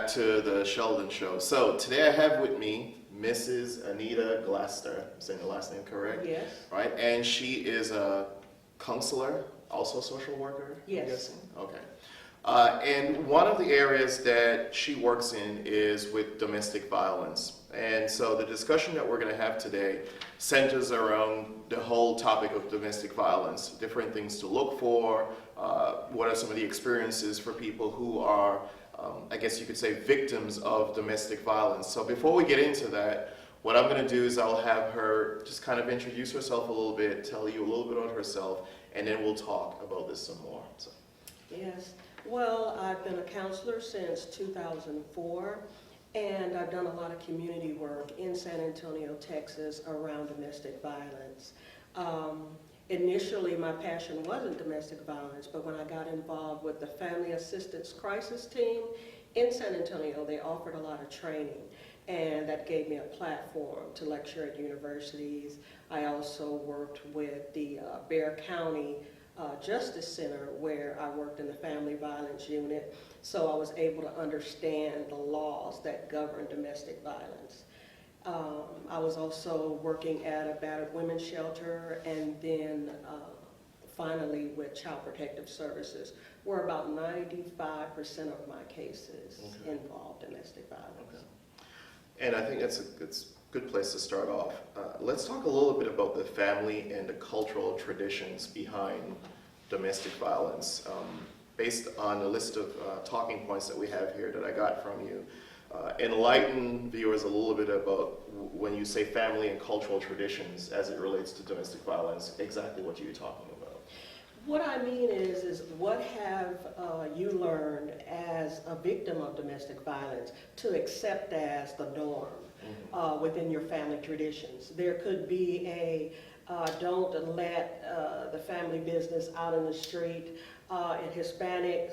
back to the Sheldon Show. So today I have with me Mrs. Anita Glaster. I'm saying the last name correct? Yes. Right, and she is a counselor, also social worker? Yes. I'm guessing? Okay. And one of the areas that she works in is with domestic violence. And so the discussion that we're going to have today centers around the whole topic of domestic violence, different things to look for, what are some of the experiences for people who are, I guess you could say, victims of domestic violence. So before we get into that, what I'm going to do is I'll have her just kind of introduce herself a little bit, tell you a little bit about herself, and then we'll talk about this some more. So. Yes. Well, I've been a counselor since 2004, and I've done a lot of community work in San Antonio, Texas, around domestic violence. Initially, my passion wasn't domestic violence, but when I got involved with the Family Assistance Crisis Team in San Antonio, they offered a lot of training, and that gave me a platform to lecture at universities. I also worked with the Bexar County Justice Center, where I worked in the family violence unit, so I was able to understand the laws that govern domestic violence. I was also working at a battered women's shelter, and then finally with Child Protective Services, where about 95% of my cases involve domestic violence. Okay. And I think it's a good place to start off. Let's talk a little bit about the family and the cultural traditions behind domestic violence. Based on the list of talking points that we have here that I got from you, enlighten viewers a little bit about when you say family and cultural traditions as it relates to domestic violence, exactly what you're talking about. What I mean is what have you learned as a victim of domestic violence to accept as the norm within your family traditions? There could be a don't let the family business out in the street. In Hispanic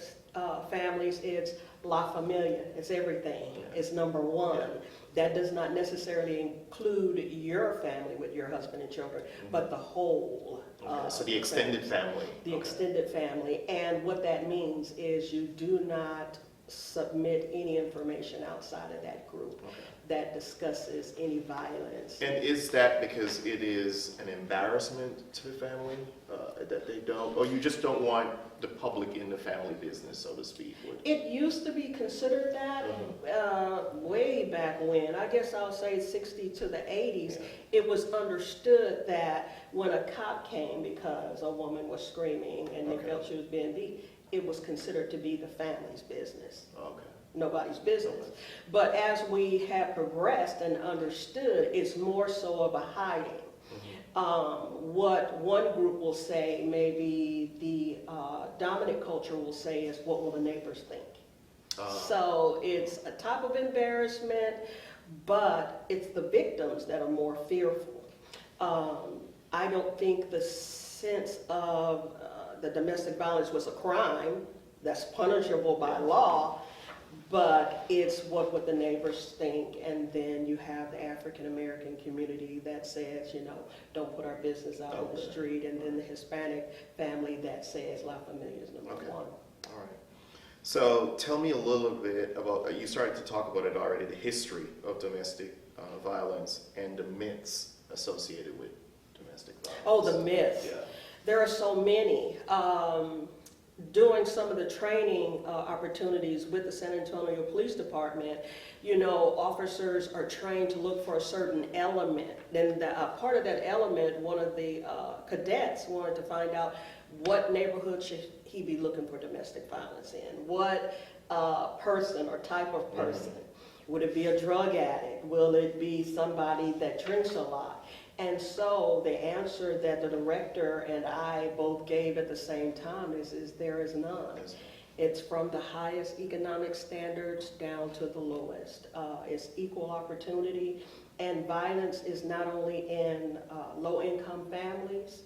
families, it's La Familia, it's everything, it's number one. Yeah. That does not necessarily include your family with your husband and children, but the whole. So the extended family. The extended family, and what that means is you do not submit any information outside of that group that discusses any violence. And is that because it is an embarrassment to the family that they don't, or you just don't want the public in the family business, so to speak? It used to be considered that way back when, I guess I'll say 60 to the 80s, it was understood that when a cop came because a woman was screaming and they felt she was being beat, it was considered to be the family's business. Nobody's business. But as we have progressed and understood, it's more so of a hiding. What one group will say, maybe the dominant culture will say, is what will the neighbors think? So it's a type of embarrassment, but it's the victims that are more fearful. I don't think the sense of the domestic violence was a crime that's punishable by law, but it's what would the neighbors think. And then you have the African American community that says, you know, don't put our business out on the street, and then the Hispanic family that says La Familia is number one. All right. So tell me a little bit about, you started to talk about it already, the history of domestic violence and the myths associated with domestic violence. Oh, the myths. Yeah. There are so many. Doing some of the training opportunities with the San Antonio Police Department, you know, officers are trained to look for a certain element. Then part of that element, one of the cadets wanted to find out what neighborhood should he be looking for domestic violence in. What person or type of person. Would it be a drug addict? Will it be somebody that drinks a lot? And so the answer that the director and I both gave at the same time is there is none. It's from the highest economic standards down to the lowest. It's equal opportunity, and violence is not only in low-income families.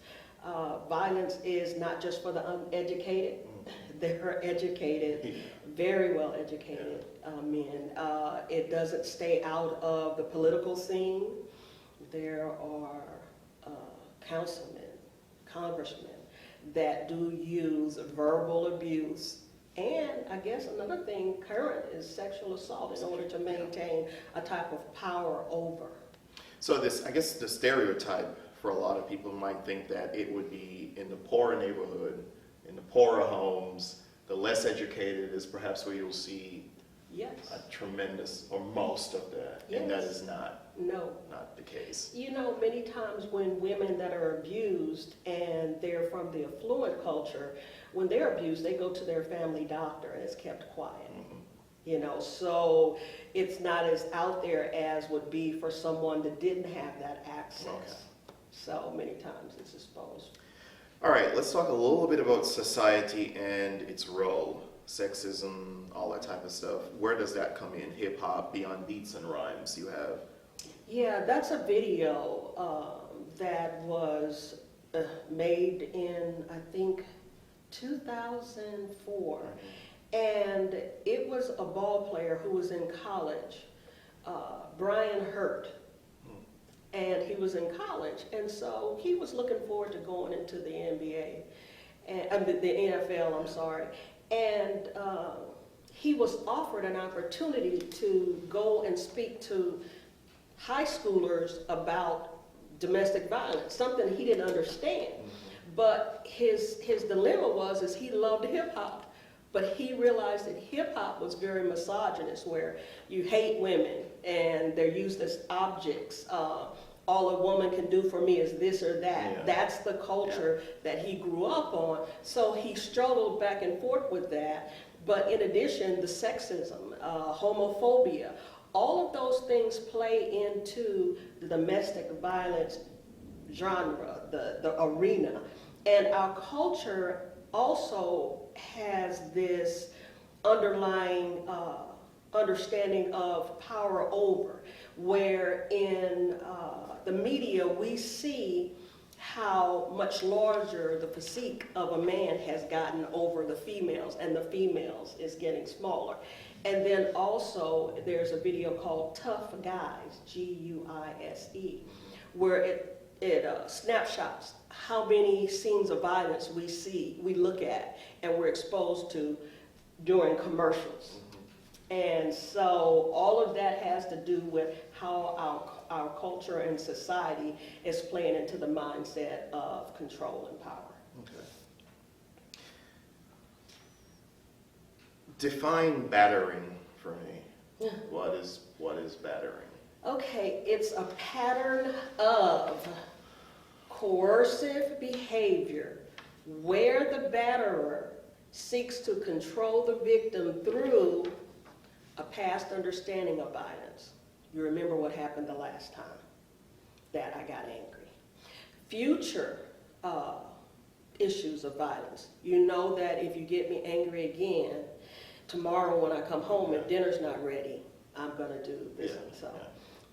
Violence is not just for the uneducated. There are educated, very well educated men. It doesn't stay out of the political scene. There are councilmen, congressmen that do use verbal abuse And I guess another thing current is sexual assault in order to maintain a type of power over. So this, I guess the stereotype for a lot of people might think that it would be in the poorer neighborhood, in the poorer homes, the less educated is perhaps where you'll see Yes. a tremendous, or most of that, and that Yes. is not the case. You know, many times when women that are abused and they're from the affluent culture, when they're abused, they go to their family doctor and it's kept quiet. Mhm. You know, so it's not as out there as would be for someone that didn't have that access. Okay. So many times it's exposed. All right, let's talk a little bit about society and its role. Sexism, all that type of stuff. Where does that come in? Hip hop, beyond beats and rhymes, you have. Yeah, that's a video that was made in, I think, 2004. And it was a ball player who was in college, Brian Hurt. And he was in college, and so he was looking forward to going into the NBA, and the NFL, I'm sorry. And he was offered an opportunity to go and speak to high schoolers about domestic violence, something he didn't understand. But his dilemma was he loved hip hop, but he realized that hip hop was very misogynist, where you hate women and they're used as objects. All a woman can do for me is this or that. Yeah. That's the culture that he grew up on. So he struggled back and forth with that. But in addition, the sexism, homophobia, all of those things play into the domestic violence genre, the arena. And our culture also has this underlying understanding of power over, where in the media we see how much larger the physique of a man has gotten over the females, and the females is getting smaller. And then also there's a video called Tough Guys, Guise, where it snapshots how many scenes of violence we look at, and we're exposed to during commercials. And so all of that has to do with how our culture and society is playing into the mindset of control and power. Okay. Define battering for me. What is battering? Okay, it's a pattern of coercive behavior where the batterer seeks to control the victim through a past understanding of violence. You remember what happened the last time that I got angry. Future issues of violence. You know that if you get me angry again, tomorrow when I come home and dinner's not ready, I'm gonna do this and so.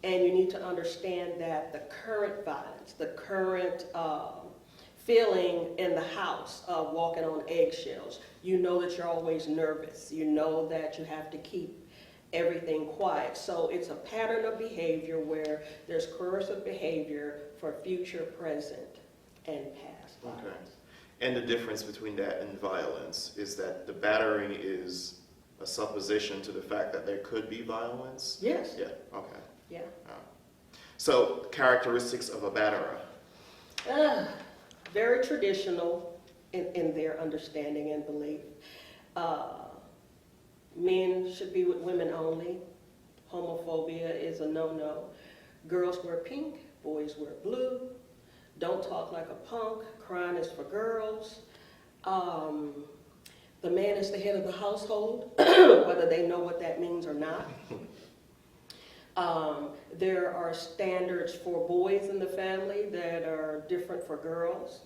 And you need to understand that the current violence, the current feeling in the house of walking on eggshells, you know that you're always nervous. You know that you have to keep everything quiet. So it's a pattern of behavior where there's coercive behavior for future, present, and past violence. Okay. And the difference between that and violence is that the battering is a supposition to the fact that there could be violence? Yes. Yeah, okay. Yeah. So, characteristics of a batterer. Very traditional in their understanding and belief. Men should be with women only. Homophobia is a no-no. Girls wear pink, boys wear blue. Don't talk like a punk. Crying is for girls. The man is the head of the household, whether they know what that means or not. There are standards for boys in the family that are different for girls.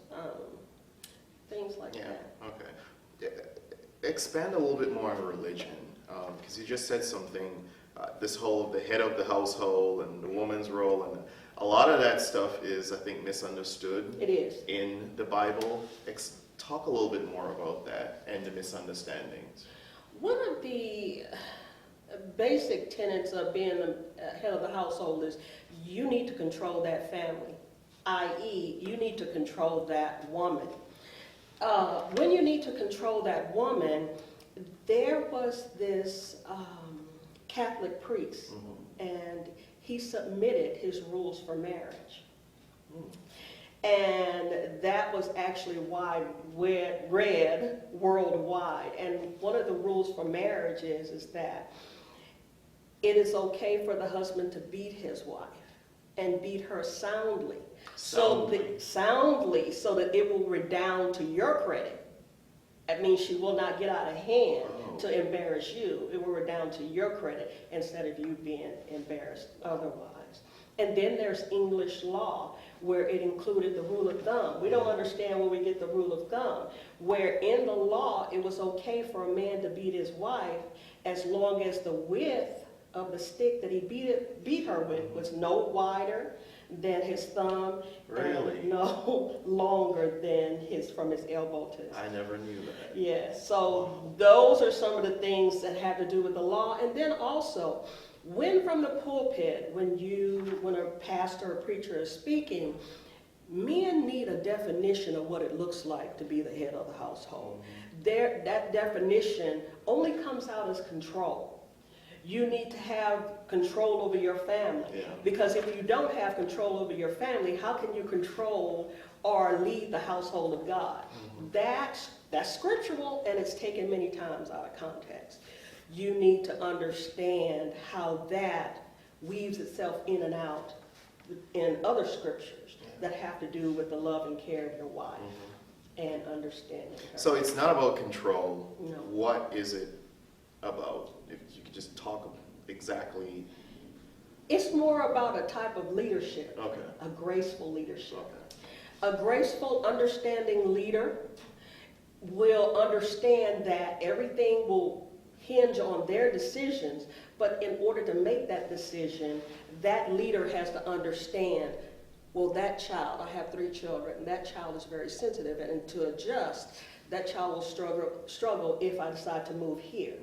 Things like that. Okay. Expand a little bit more on religion, because you just said something, this whole the head of the household and the woman's role, and a lot of that stuff is, I think, misunderstood. It is. In the Bible. Talk a little bit more about that and the misunderstandings. One of the basic tenets of being the head of the household is you need to control that family, i.e. you need to control that woman. When you need to control that woman, there was this Catholic priest, and he submitted his rules for marriage. And that was actually read worldwide. And one of the rules for marriage is that it is okay for the husband to beat his wife and beat her soundly. Soundly, so that it will redound to your credit. That means she will not get out of hand to embarrass you. It will redound to your credit instead of you being embarrassed otherwise. And then there's English law, where it included the rule of thumb. We don't understand where we get the rule of thumb, where in the law it was okay for a man to beat his wife as long as the width of the stick that he beat her with was no wider than his thumb, Really? and no longer than from his elbow to his. I never knew that. Yes, so those are some of the things that have to do with the law. And then also, when from the pulpit, when a pastor or preacher is speaking, men need a definition of what it looks like to be the head of the household. That definition only comes out as control. You need to have control over your family. Because if you don't have control over your family, how can you control or lead the household of God? That's scriptural, and it's taken many times out of context. You need to understand how that weaves itself in and out in other scriptures that have to do with the love and care of your wife and understanding her. So it's not about control. No. What is it about? If you could just talk exactly. It's more about a type of leadership, Okay. a graceful leadership. Okay. A graceful, understanding leader will understand that everything will hinge on their decisions, but in order to make that decision, that leader has to understand, well, that child, I have 3 children, that child is very sensitive, and to adjust, that child will struggle if I decide to move here.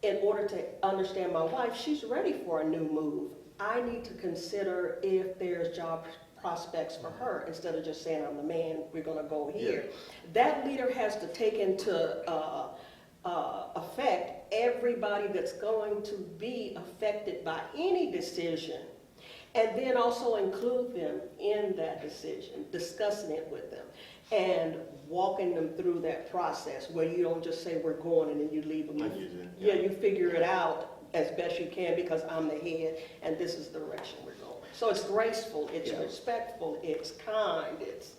In order to understand my wife, she's ready for a new move. I need to consider if there's job prospects for her instead of just saying, I'm the man, we're going to go here. That leader has to take into effect everybody that's going to be affected by any decision, and then also include them in that decision, discussing it with them, and walking them through that process where you don't just say we're going and then you leave them. You figure it out as best you can because I'm the head and this is the direction we're going. So it's graceful, it's respectful, it's kind, it's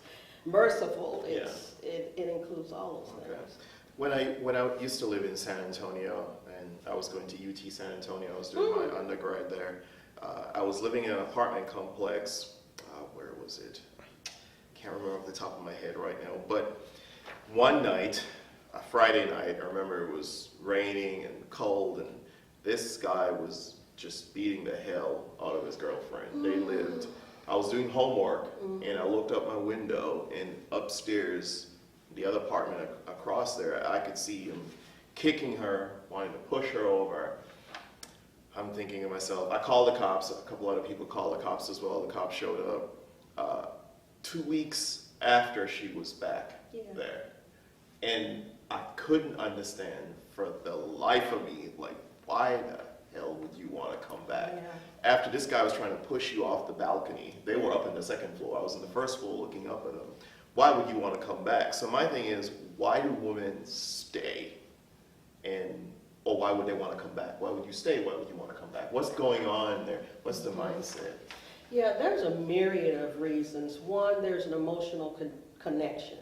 merciful, it includes all those things. When I used to live in San Antonio, and I was going to UT San Antonio, I was doing my undergrad there. I was living in an apartment complex. Where was it? Can't remember off the top of my head right now. But one night, a Friday night, I remember it was raining and cold, and this guy was just beating the hell out of his girlfriend. They lived. I was doing homework, and I looked up my window, and upstairs, the other apartment across there, I could see him kicking her, wanting to push her over. I'm thinking to myself, I called the cops, a couple other people called the cops as well. The cops showed up 2 weeks after she was back there. And I couldn't understand for the life of me, like, why the hell would you want to come back? After this guy was trying to push you off the balcony, they were up in the 2nd floor, I was in the 1st floor looking up at them. Why would you want to come back? So my thing is, why do women stay? Or why would they want to come back? Why would you stay? Why would you want to come back? What's going on there? What's the mindset? Yeah, there's a myriad of reasons. One, there's an emotional connection.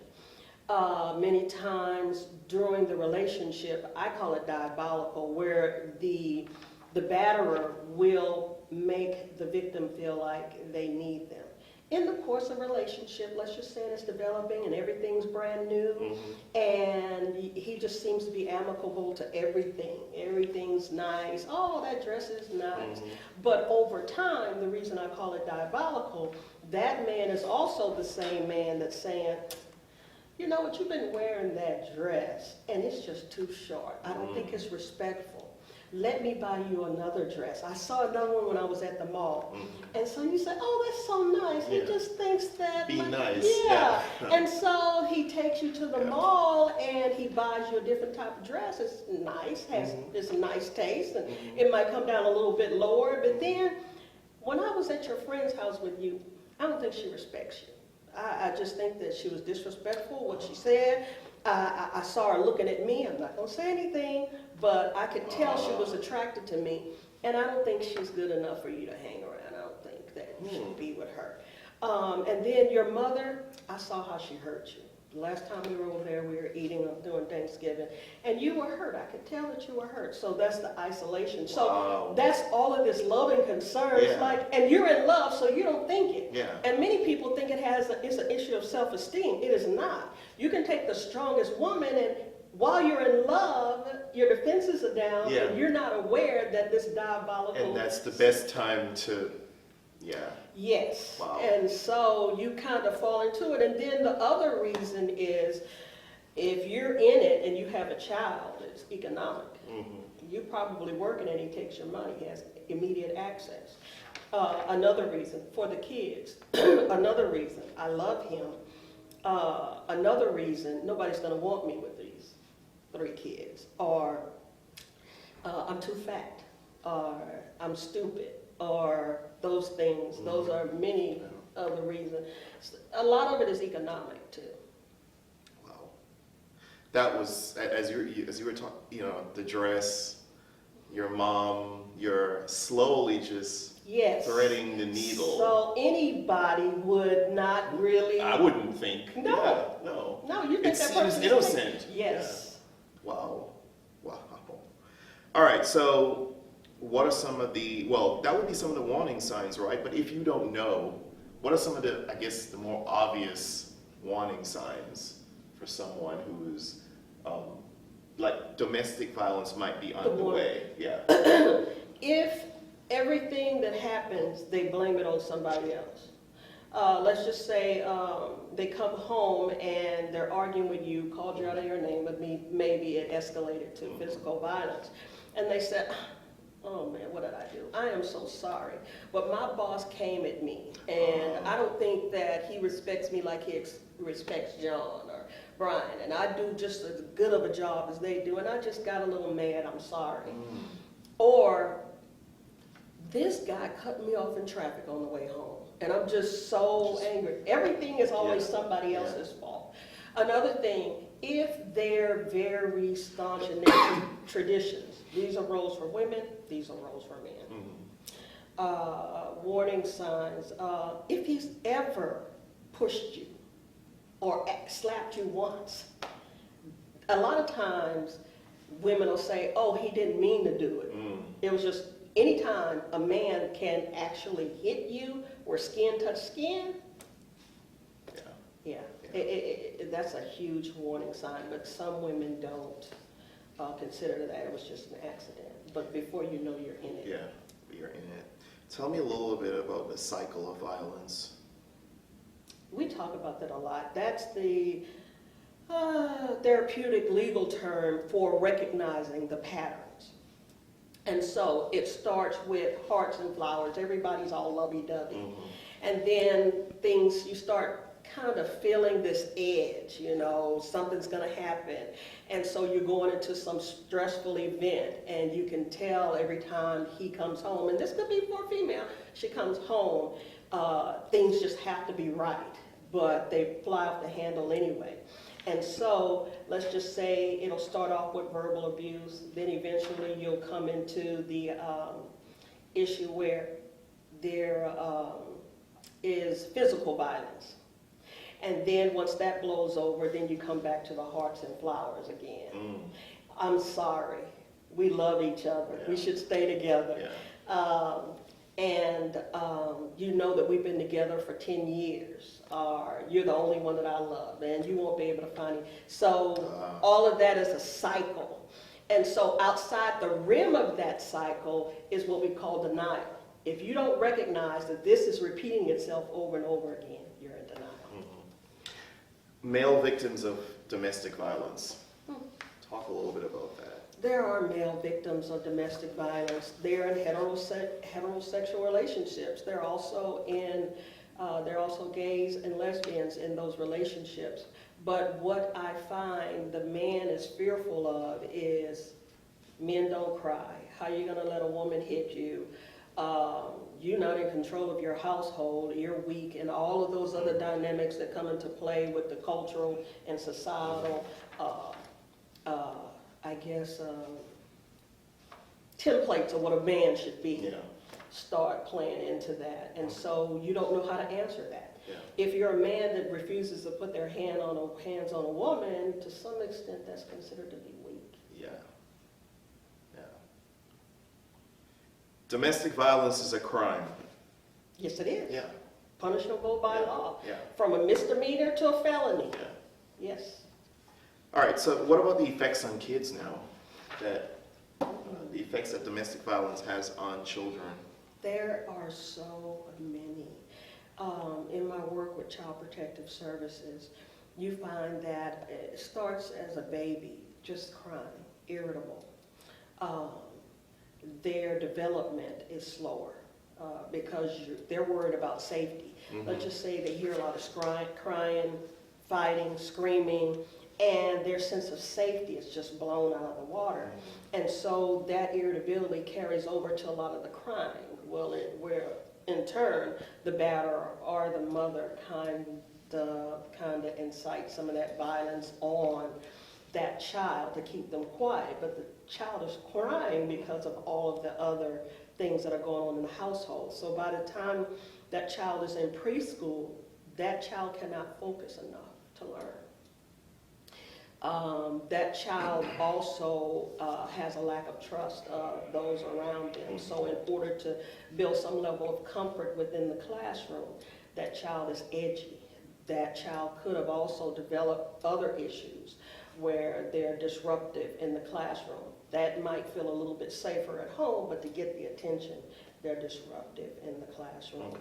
Many times during the relationship, I call it diabolical, where the batterer will make the victim feel like they need them. In the course of a relationship, let's just say it's developing and everything's brand new, and he just seems to be amicable to everything. Everything's nice. Oh, that dress is nice. But over time, the reason I call it diabolical, that man is also the same man that's saying, you know what, you've been wearing that dress and it's just too short. I don't think it's respectful. let me buy you another dress. I saw another one when I was at the mall. And so you say, oh, that's so nice. He just thinks that. Be nice. Yeah. And so he takes you to the Yeah. mall and he buys you a different type of dress. It's nice, it's a nice taste, and it might come down a little bit lower. But then when I was at your friend's house with you, I don't think she respects you. I just think that she was disrespectful, what she said. I saw her looking at me. I'm not going to say anything, but I could tell she was attracted to me. And I don't think she's good enough for you to hang around. I don't think that you should be with her. And then your mother, I saw how she hurt you. The last time we were over there, we were eating during Thanksgiving, and you were hurt. I could tell that you were hurt. So that's the isolation. So that's all of this love and concern. It's like, and you're in love, so you don't think it. Yeah. And many people think it's an issue of self-esteem. It is not. You can take the strongest woman, and while you're in love, your defenses are down, and you're not aware that this diabolical. And that's the best time to, Yes. Wow. And so you kind of fall into it. And then the other reason is if you're in it and you have a child, it's economic. You're probably working and he takes your money. He has immediate access. Another reason for the kids. Another reason, I love him. Another reason, nobody's going to want me with these 3 kids. Or I'm too fat. Or I'm stupid. Or those things. Those are many of the reasons. A lot of it is economic too. Wow. That was, as you were talking, the dress, your mom, you're slowly just threading the needle. So anybody would not really. I wouldn't think. No. Yeah, no. No, you think It that seems person is innocent. Yes. Yeah. Wow. All right, so what are some of that would be some of the warning signs, right? But if you don't know, what are some of the, I guess, the more obvious warning signs for someone who's, like domestic violence might be underway? Yeah. If everything that happens, they blame it on somebody else. Let's just say they come home and they're arguing with you, called you out of your name, but maybe it escalated to physical violence. And they said, oh man, what did I do? I am so sorry. But my boss came at me, and I don't think that he respects me like he respects John or Brian. And I do just as good of a job as they do, and I just got a little mad, I'm sorry. Or, this guy cut me off in traffic on the way home, and I'm just so angry. Everything is always somebody else's fault. Another thing, if they're very staunch in their traditions, these are roles for women, these are roles for men. Warning signs, if he's ever pushed you or slapped you once, a lot of times women will say, oh, he didn't mean to do it. It was just, anytime a man can actually hit you where skin touch skin, that's a huge warning sign, but some women don't consider that it was just an accident. But before you know, you're in it. Yeah, you're in it. Tell me a little bit about the cycle of violence. We talk about that a lot. That's the therapeutic legal term for recognizing the patterns. And so it starts with hearts and flowers. Everybody's all lovey-dovey. And then you start kind of feeling this edge, something's going to happen. And so you're going into some stressful event, and you can tell every time he comes home, and this could be for a female, she comes home, things just have to be right, but they fly off the handle anyway. And so let's just say it'll start off with verbal abuse, then eventually you'll come into the issue where there is physical violence. And then once that blows over, then you come back to the hearts and flowers again. I'm sorry. We love each other. We should stay together. And you know that we've been together for 10 years. You're the only one that I love, and you won't be able to find it. So all of that is a cycle. And so outside the rim of that cycle is what we call denial. If you don't recognize that this is repeating itself over and over again, you're in denial. Male victims of domestic violence. Talk a little bit about that. There are male victims of domestic violence. They're in heterosexual relationships. They're also gays and lesbians in those relationships. But what I find the man is fearful of is men don't cry. How are you going to let a woman hit you? You're not in control of your household. You're weak, and all of those other dynamics that come into play with the cultural and societal, templates of what a man should be. Yeah. Start playing into that, and so you don't know how to answer that. Yeah. If you're a man that refuses to put their hands on a woman, to some extent that's considered to be weak. Yeah. Yeah. Domestic violence is a crime. Yes, it is. Yeah. Punishable by Yeah. law. Yeah. From a misdemeanor to a felony. Yeah. Yes. All right, so what about the effects on kids now? The effects that domestic violence has on children? There are so many. In my work with Child Protective Services, you find that it starts as a baby, just crying, irritable. Their development is slower because they're worried about safety. Mm-hmm. Let's just say they hear a lot of crying, fighting, screaming, and their sense of safety is just blown out of the water. And so that irritability carries over to a lot of the crying. Where in turn, the batterer or the mother kind of incites some of that violence on that child to keep them quiet. But the child is crying because of all of the other things that are going on in the household. So by the time that child is in preschool, that child cannot focus enough to learn. That child also has a lack of trust of those around them. So in order to build some level of comfort within the classroom, that child is edgy. That child could have also developed other issues where they're disruptive in the classroom. That might feel a little bit safer at home, but to get the attention, they're disruptive in the classroom.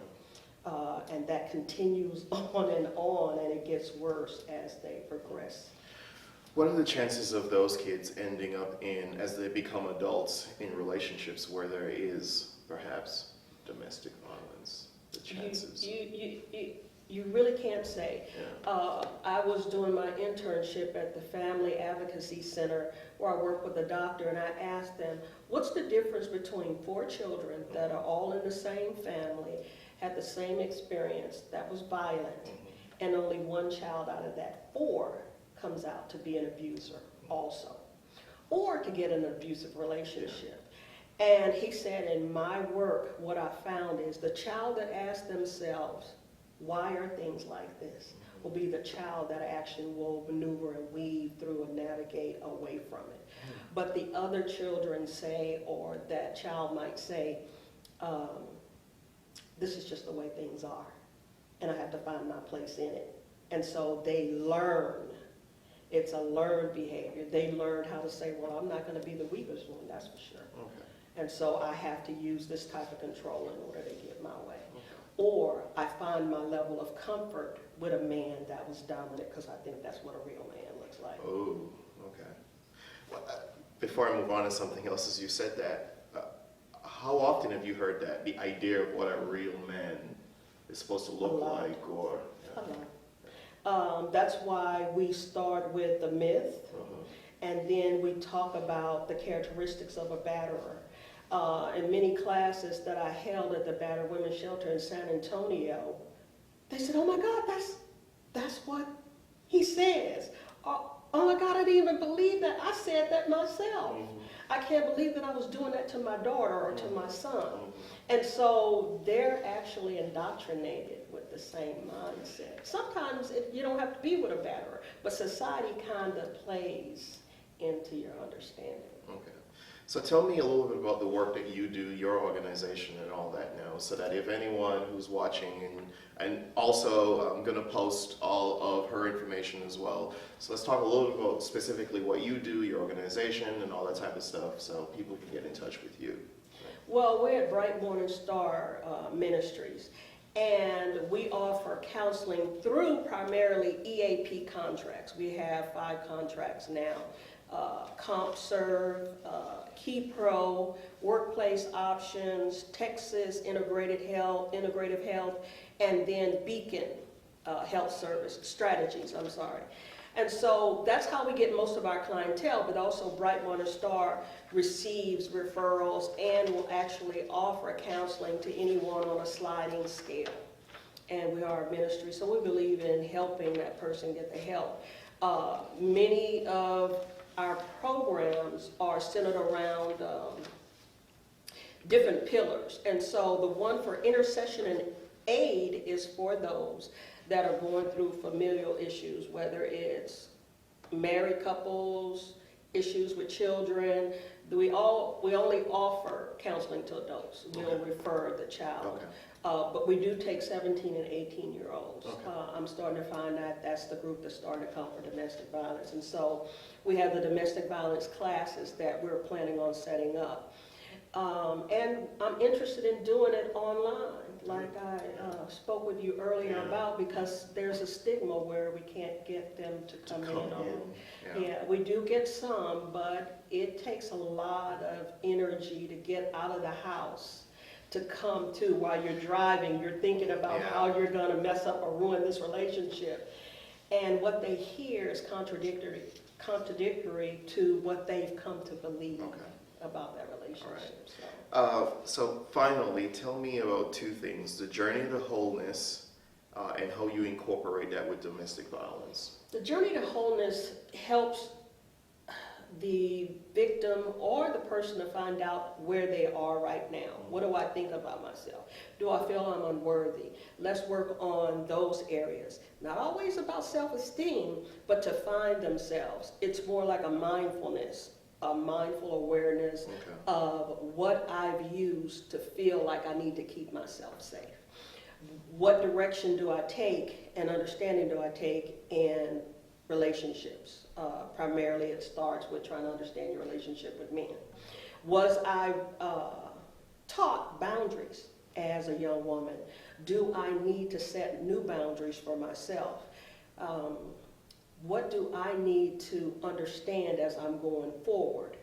And that continues on, and it gets worse as they progress. What are the chances of those kids ending up as they become adults, in relationships where there is perhaps domestic violence? The chances? You really can't say. Yeah. I was doing my internship at the Family Advocacy Center where I work with a doctor, and I asked them, what's the difference between 4 children that are all in the same family, had the same experience that was violent, and only one child out of that 4 comes out to be an abuser also, or to get an abusive relationship. And he said, in my work, what I found is the child that asks themselves, why are things like this, will be the child that actually will maneuver and weave through and navigate away from it. But the other children say, or that child might say, this is just the way things are, and I have to find my place in it. And so they learn. It's a learned behavior. They learned how to say, well, I'm not going to be the weakest one, that's for sure. Okay. And so I have to use this type of control in order to get my way. Okay. Or I find my level of comfort with a man that was dominant, because I think that's what a real man looks like. Oh, okay. Well, before I move on to something else, as you said that, how often have you heard that, the idea of what a real man is supposed to look like? Or A lot. That's why we start with the myth, and then we talk about the characteristics of a batterer. In many classes that I held at the Battered Women's Shelter in San Antonio, they said, oh my God, that's what he says. Oh my God, I didn't even believe that. I said that myself. I can't believe that I was doing that to my daughter or to my son. And so they're actually indoctrinated with the same mindset. Sometimes you don't have to be with a batterer, but society kind of plays into your understanding. Okay. So tell me a little bit about the work that you do, your organization and all that now, so that if anyone who's watching, and also I'm going to post all of her information as well. So let's talk a little bit about specifically what you do, your organization and all that type of stuff, so people can get in touch with you. Well, we're at Bright Morning Star Ministries, and we offer counseling through primarily EAP contracts. We have 5 contracts now CompServe, KeyPro, Workplace Options, Texas Integrative Health, and then Beacon Health Service Strategies, I'm sorry. And so that's how we get most of our clientele, but also Bright Water Star receives referrals and will actually offer counseling to anyone on a sliding scale. And we are a ministry, so we believe in helping that person get the help. Many of our programs are centered around different pillars. And so the one for intercession and aid is for those that are going through familial issues, whether it's married couples, issues with children. We only offer counseling to adults. We don't refer the child. Okay. But we do take 17 and 18-year-olds. Okay. I'm starting to find that that's the group that's starting to come for domestic violence. And so we have the domestic violence classes that we're planning on setting up. And I'm interested in doing it online, like I spoke with you earlier about, because there's a stigma where we can't get them to come in on. Yeah, we do get some, but it takes a lot of energy to get out of the house to come to. While you're driving, you're thinking about how you're going to mess up or ruin this relationship. And what they hear is contradictory to what they've come to believe about that relationship. So finally, tell me about two things: the journey to wholeness and how you incorporate that with domestic violence. The journey to wholeness helps the victim or the person to find out where they are right now. What do I think about myself? Do I feel I'm unworthy? Let's work on those areas. Not always about self-esteem, but to find themselves. It's more like a mindfulness, a mindful awareness of what I've used to feel like I need to keep myself safe. What direction do I take and understanding do I take in relationships? Primarily it starts with trying to understand your relationship with men. Was I taught boundaries as a young woman? Do I need to set new boundaries for myself? What do I need to understand as I'm going forward?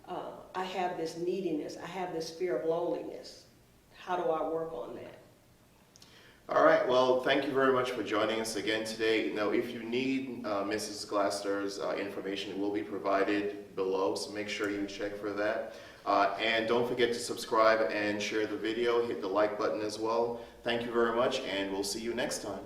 I have this neediness, I have this fear of loneliness. How do I work on that? All right, well, thank you very much for joining us again today. Now, if you need Mrs. Glaster's information, it will be provided below, so make sure you check for that. And don't forget to subscribe and share the video, hit the like button as well. Thank you very much, and we'll see you next time.